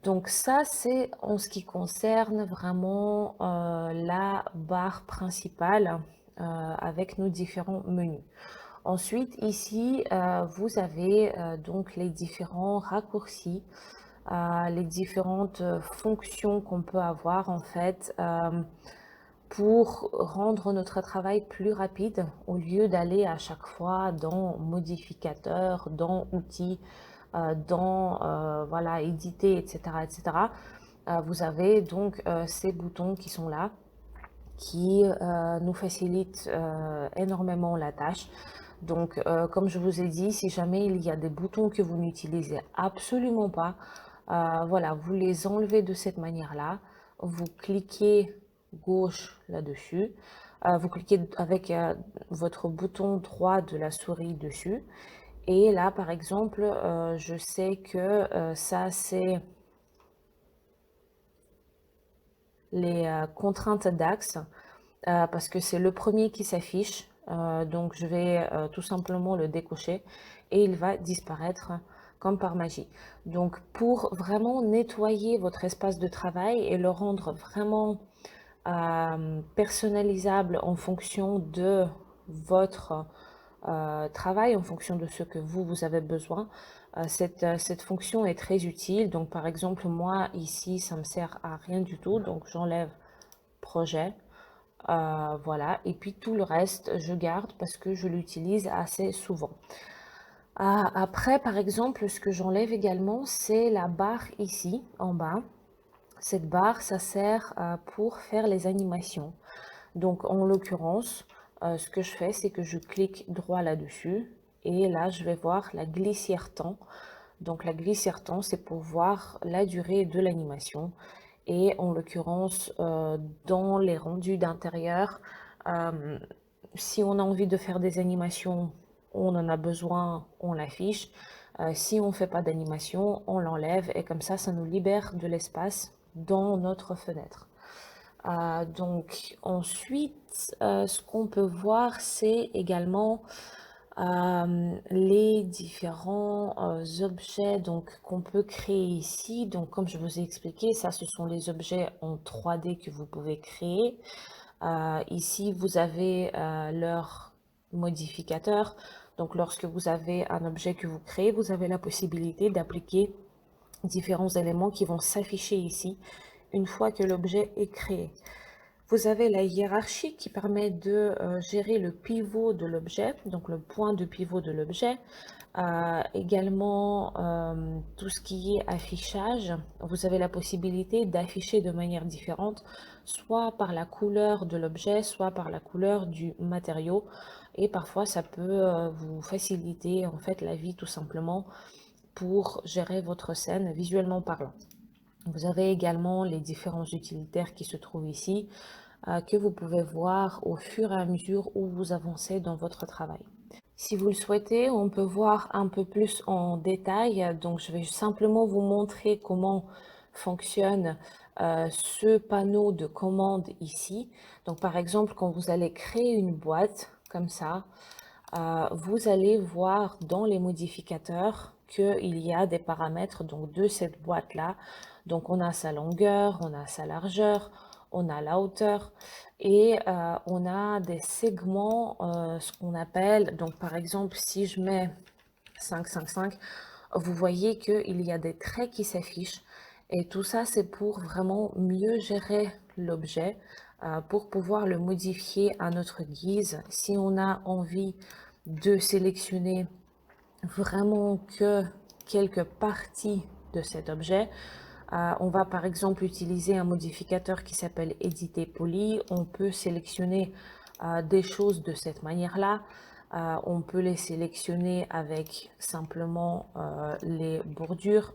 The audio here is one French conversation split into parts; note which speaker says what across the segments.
Speaker 1: Donc ça, c'est en ce qui concerne vraiment la barre principale avec nos différents menus. Ensuite, ici, vous avez donc les différents raccourcis, les différentes fonctions qu'on peut avoir en fait pour rendre notre travail plus rapide au lieu d'aller à chaque fois dans modificateur, dans outils, dans voilà, éditer, etc. etc. Vous avez donc ces boutons qui sont là, qui nous facilitent énormément la tâche. Donc, comme je vous ai dit, si jamais il y a des boutons que vous n'utilisez absolument pas, voilà, vous les enlevez de cette manière-là. Vous cliquez gauche là-dessus. Vous cliquez avec votre bouton droit de la souris dessus. Et là, par exemple, je sais que ça, c'est les contraintes d'axe. Parce que c'est le premier qui s'affiche. Donc je vais tout simplement le décocher et il va disparaître comme par magie. Donc pour vraiment nettoyer votre espace de travail et le rendre vraiment personnalisable en fonction de votre travail, en fonction de ce que vous avez besoin, cette fonction est très utile. Donc par exemple, moi ici, ça me sert à rien du tout. Donc j'enlève projet. Voilà, et puis tout le reste, je garde parce que je l'utilise assez souvent. Après, par exemple, ce que j'enlève également, c'est la barre ici, en bas. Cette barre, ça sert pour faire les animations. Donc, en l'occurrence, ce que je fais, c'est que je clique droit là-dessus. Et là, je vais voir la glissière temps. Donc, la glissière temps, c'est pour voir la durée de l'animation. Et en l'occurrence, dans les rendus d'intérieur, euh, si on a envie de faire des animations, on en a besoin, on l'affiche. Si on ne fait pas d'animation, on l'enlève et comme ça nous libère de l'espace dans notre fenêtre. Donc ensuite, ce qu'on peut voir, c'est également les différents objets donc qu'on peut créer ici. Donc comme je vous ai expliqué, ça ce sont les objets en 3D que vous pouvez créer. Ici vous avez leur modificateur. Donc lorsque vous avez un objet que vous créez, vous avez la possibilité d'appliquer différents éléments qui vont s'afficher ici une fois que l'objet est créé. Vous avez la hiérarchie qui permet de gérer le pivot de l'objet, donc le point de pivot de l'objet. Également, tout ce qui est affichage, vous avez la possibilité d'afficher de manière différente, soit par la couleur de l'objet, soit par la couleur du matériau. Et parfois, ça peut vous faciliter en fait la vie tout simplement pour gérer votre scène visuellement parlant. Vous avez également les différents utilitaires qui se trouvent ici, que vous pouvez voir au fur et à mesure où vous avancez dans votre travail. Si vous le souhaitez, on peut voir un peu plus en détail. Donc, je vais simplement vous montrer comment fonctionne ce panneau de commande ici. Donc, par exemple, quand vous allez créer une boîte comme ça, vous allez voir dans les modificateurs qu'il y a des paramètres donc, de cette boîte-là. Donc, on a sa longueur, on a sa largeur, on a la hauteur et on a des segments, ce qu'on appelle, donc par exemple, si je mets 5, 5, 5, vous voyez qu'il y a des traits qui s'affichent et tout ça, c'est pour vraiment mieux gérer l'objet, pour pouvoir le modifier à notre guise. Si on a envie de sélectionner vraiment que quelques parties de cet objet, on va par exemple utiliser un modificateur qui s'appelle éditer poly. On peut sélectionner des choses de cette manière-là. On peut les sélectionner avec simplement les bordures.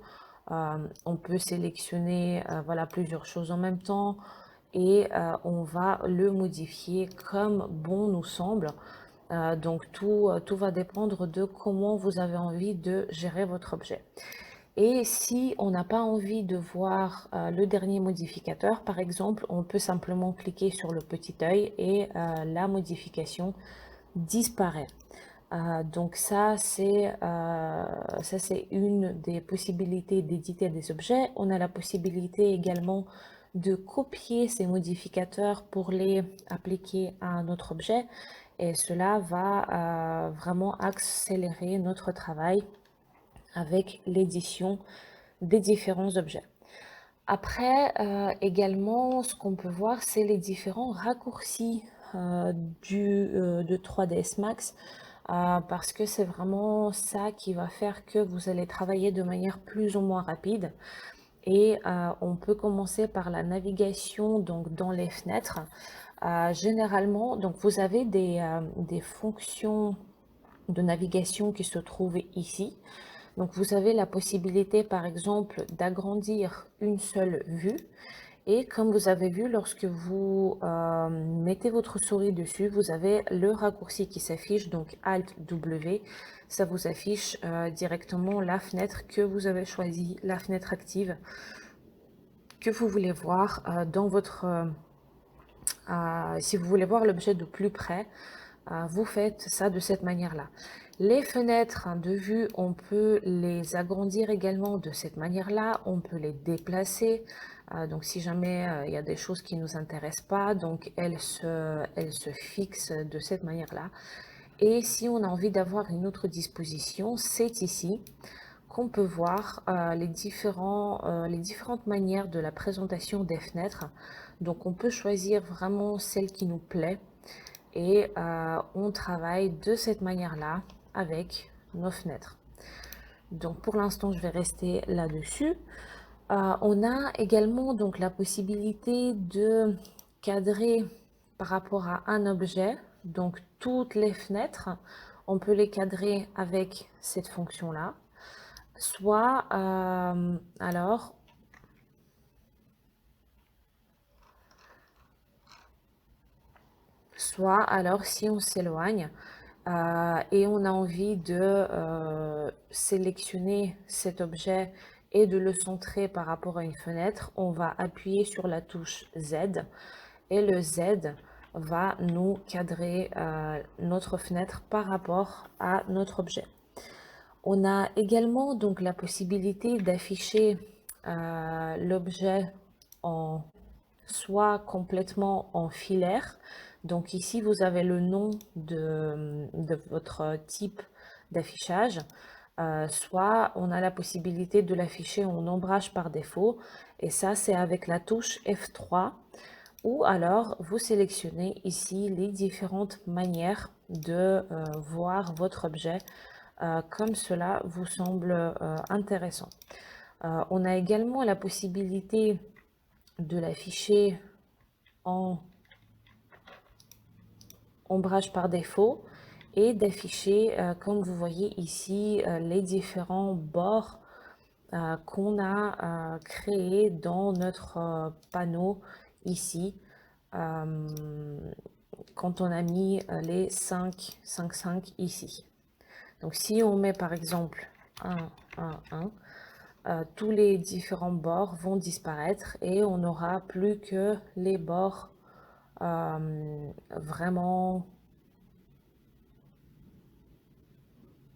Speaker 1: On peut sélectionner voilà, plusieurs choses en même temps et on va le modifier comme bon nous semble. Donc tout va dépendre de comment vous avez envie de gérer votre objet. Et si on n'a pas envie de voir le dernier modificateur, par exemple, on peut simplement cliquer sur le petit œil et la modification disparaît. Donc ça, c'est une des possibilités d'éditer des objets. On a la possibilité également de copier ces modificateurs pour les appliquer à un autre objet. Et cela va vraiment accélérer notre travail avec l'édition des différents objets. Après, également, ce qu'on peut voir, c'est les différents raccourcis de 3ds Max, parce que c'est vraiment ça qui va faire que vous allez travailler de manière plus ou moins rapide. Et on peut commencer par la navigation donc, dans les fenêtres. Généralement, donc, vous avez des fonctions de navigation qui se trouvent ici. Donc vous avez la possibilité par exemple d'agrandir une seule vue et comme vous avez vu lorsque vous mettez votre souris dessus, vous avez le raccourci qui s'affiche, donc Alt W, ça vous affiche directement la fenêtre que vous avez choisie, la fenêtre active que vous voulez voir dans votre... si vous voulez voir l'objet de plus près, vous faites ça de cette manière-là. Les fenêtres de vue, on peut les agrandir également de cette manière-là, on peut les déplacer. Donc si jamais il y a des choses qui ne nous intéressent pas, donc elles se fixent de cette manière-là. Et si on a envie d'avoir une autre disposition, c'est ici qu'on peut voir les différentes manières de la présentation des fenêtres. Donc on peut choisir vraiment celle qui nous plaît et on travaille de cette manière-là avec nos fenêtres. Donc pour l'instant, je vais rester là-dessus. On a également donc la possibilité de cadrer par rapport à un objet. Donc toutes les fenêtres, on peut les cadrer avec cette fonction-là. Soit alors si on s'éloigne et on a envie de sélectionner cet objet et de le centrer par rapport à une fenêtre, on va appuyer sur la touche Z et le Z va nous cadrer notre fenêtre par rapport à notre objet. On a également donc la possibilité d'afficher l'objet en soit complètement en filaire. Donc ici, vous avez le nom de votre type d'affichage. Soit on a la possibilité de l'afficher en ombrage par défaut. Et ça, c'est avec la touche F3. Ou alors, vous sélectionnez ici les différentes manières de voir votre objet comme cela vous semble intéressant. On a également la possibilité de l'afficher en ombrage par défaut et d'afficher, comme vous voyez ici, les différents bords qu'on a créés dans notre panneau ici, quand on a mis les 5 ici. Donc si on met par exemple 1, 1, 1, tous les différents bords vont disparaître et on n'aura plus que les bords vraiment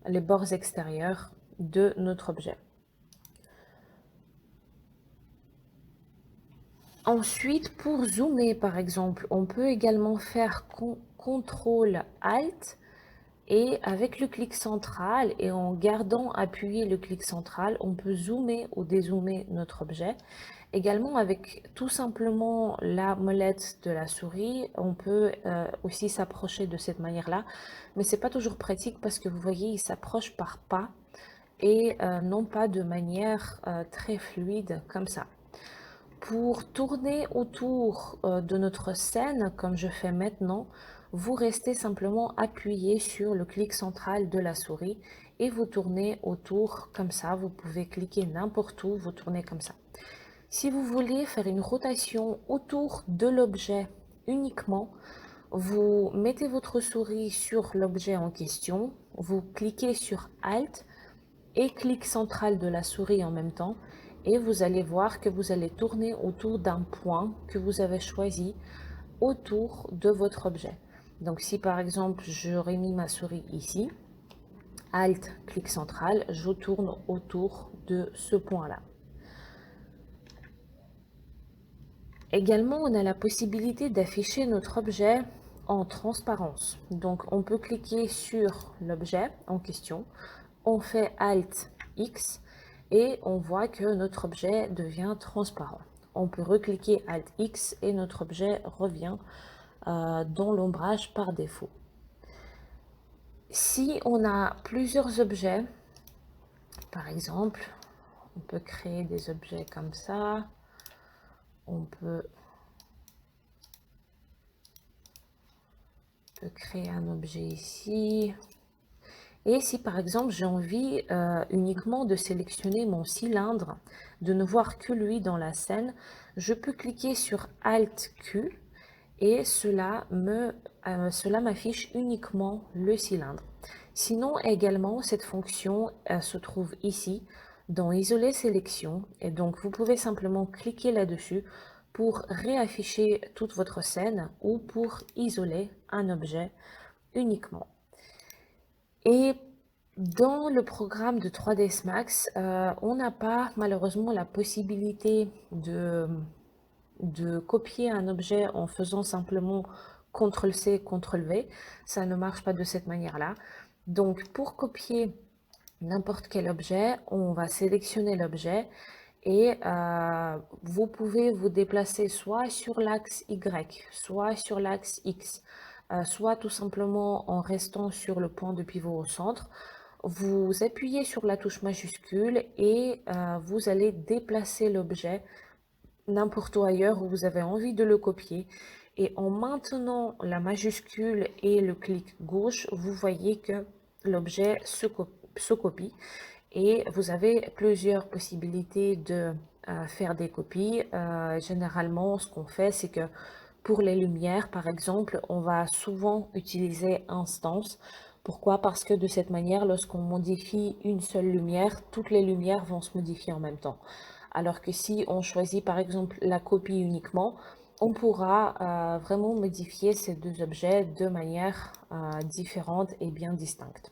Speaker 1: les bords extérieurs de notre objet. Ensuite, pour zoomer par exemple, on peut également faire CTRL ALT et avec le clic central et en gardant appuyé le clic central, on peut zoomer ou dézoomer notre objet. Également avec tout simplement la molette de la souris, on peut aussi s'approcher de cette manière-là, mais c'est pas toujours pratique parce que vous voyez, il s'approche par pas et non pas de manière très fluide comme ça. Pour tourner autour de notre scène, comme je fais maintenant, vous restez simplement appuyé sur le clic central de la souris et vous tournez autour comme ça. Vous pouvez cliquer n'importe où, vous tournez comme ça. Si vous voulez faire une rotation autour de l'objet uniquement, vous mettez votre souris sur l'objet en question, vous cliquez sur Alt et clic central de la souris en même temps et vous allez voir que vous allez tourner autour d'un point que vous avez choisi autour de votre objet. Donc si par exemple j'aurais mis ma souris ici, Alt, clic central, je tourne autour de ce point-là. Également, on a la possibilité d'afficher notre objet en transparence. Donc, on peut cliquer sur l'objet en question, on fait Alt X et on voit que notre objet devient transparent. On peut recliquer Alt X et notre objet revient dans l'ombrage par défaut. Si on a plusieurs objets, par exemple, on peut créer des objets comme ça, on peut créer un objet ici. Et si par exemple j'ai envie uniquement de sélectionner mon cylindre, de ne voir que lui dans la scène, je peux cliquer sur Alt Q et cela m'affiche uniquement le cylindre. Sinon également cette fonction se trouve ici dans Isoler sélection et donc vous pouvez simplement cliquer là-dessus pour réafficher toute votre scène ou pour isoler un objet uniquement. Et dans le programme de 3ds Max, on n'a pas malheureusement la possibilité de copier un objet en faisant simplement CTRL-C, CTRL-V. Ça ne marche pas de cette manière-là. Donc pour copier n'importe quel objet, on va sélectionner l'objet et vous pouvez vous déplacer soit sur l'axe Y, soit sur l'axe X, soit tout simplement en restant sur le point de pivot au centre. Vous appuyez sur la touche majuscule et vous allez déplacer l'objet n'importe où ailleurs où vous avez envie de le copier. Et en maintenant la majuscule et le clic gauche, vous voyez que l'objet se copie. Et vous avez plusieurs possibilités de faire des copies. Généralement, ce qu'on fait, c'est que pour les lumières, par exemple, on va souvent utiliser instance. Pourquoi? Parce que de cette manière, lorsqu'on modifie une seule lumière, toutes les lumières vont se modifier en même temps. Alors que si on choisit par exemple la copie uniquement, on pourra vraiment modifier ces deux objets de manière différente et bien distincte.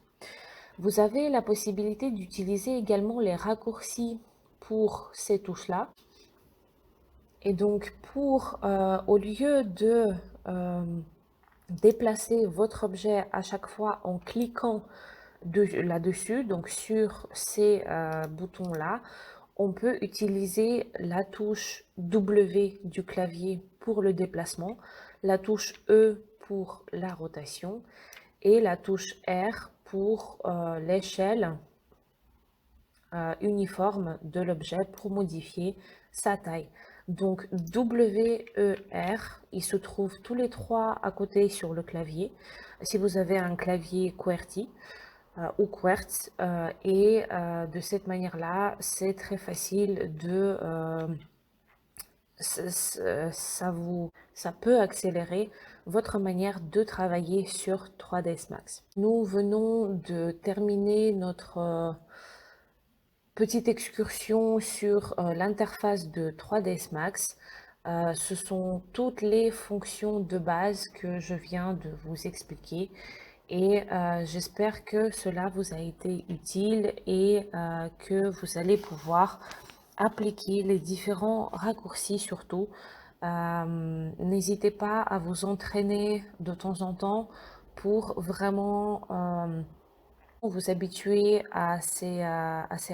Speaker 1: Vous avez la possibilité d'utiliser également les raccourcis pour ces touches-là. Et donc, au lieu de déplacer votre objet à chaque fois en cliquant là-dessus, donc sur ces boutons-là, on peut utiliser la touche W du clavier pour le déplacement, la touche E pour la rotation et la touche R pour l'échelle uniforme de l'objet pour modifier sa taille. Donc W, E, R, ils se trouvent tous les trois à côté sur le clavier. Si vous avez un clavier QWERTY ou Quartz, de cette manière-là, c'est très facile de... ça peut accélérer votre manière de travailler sur 3ds Max. Nous venons de terminer notre petite excursion sur l'interface de 3ds Max. Ce sont toutes les fonctions de base que je viens de vous expliquer et j'espère que cela vous a été utile et que vous allez pouvoir appliquer les différents raccourcis surtout. N'hésitez pas à vous entraîner de temps en temps pour vraiment vous habituer à ces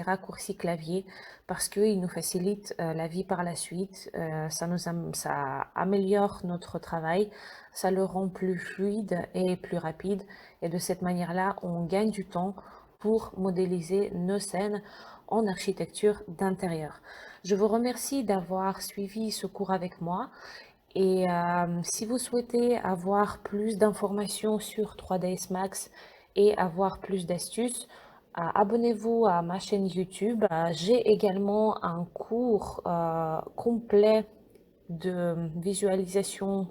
Speaker 1: raccourcis clavier parce qu'ils nous facilitent la vie par la suite. Ça améliore notre travail, ça le rend plus fluide et plus rapide. Et de cette manière-là, on gagne du temps pour modéliser nos scènes en architecture d'intérieur. Je vous remercie d'avoir suivi ce cours avec moi. Et si vous souhaitez avoir plus d'informations sur 3ds Max et avoir plus d'astuces, abonnez-vous à ma chaîne YouTube. J'ai également un cours complet de visualisation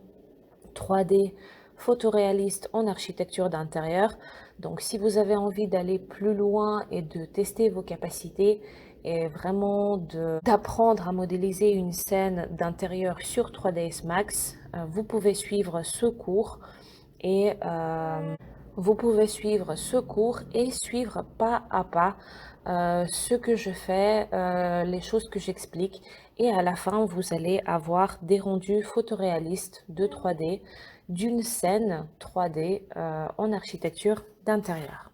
Speaker 1: 3D photoréaliste en architecture d'intérieur. Donc si vous avez envie d'aller plus loin et de tester vos capacités et vraiment d'apprendre à modéliser une scène d'intérieur sur 3ds Max, vous pouvez suivre ce cours et Vous pouvez suivre ce cours et suivre pas à pas ce que je fais, les choses que j'explique. Et à la fin, vous allez avoir des rendus photoréalistes de 3D d'une scène 3D en architecture d'intérieur.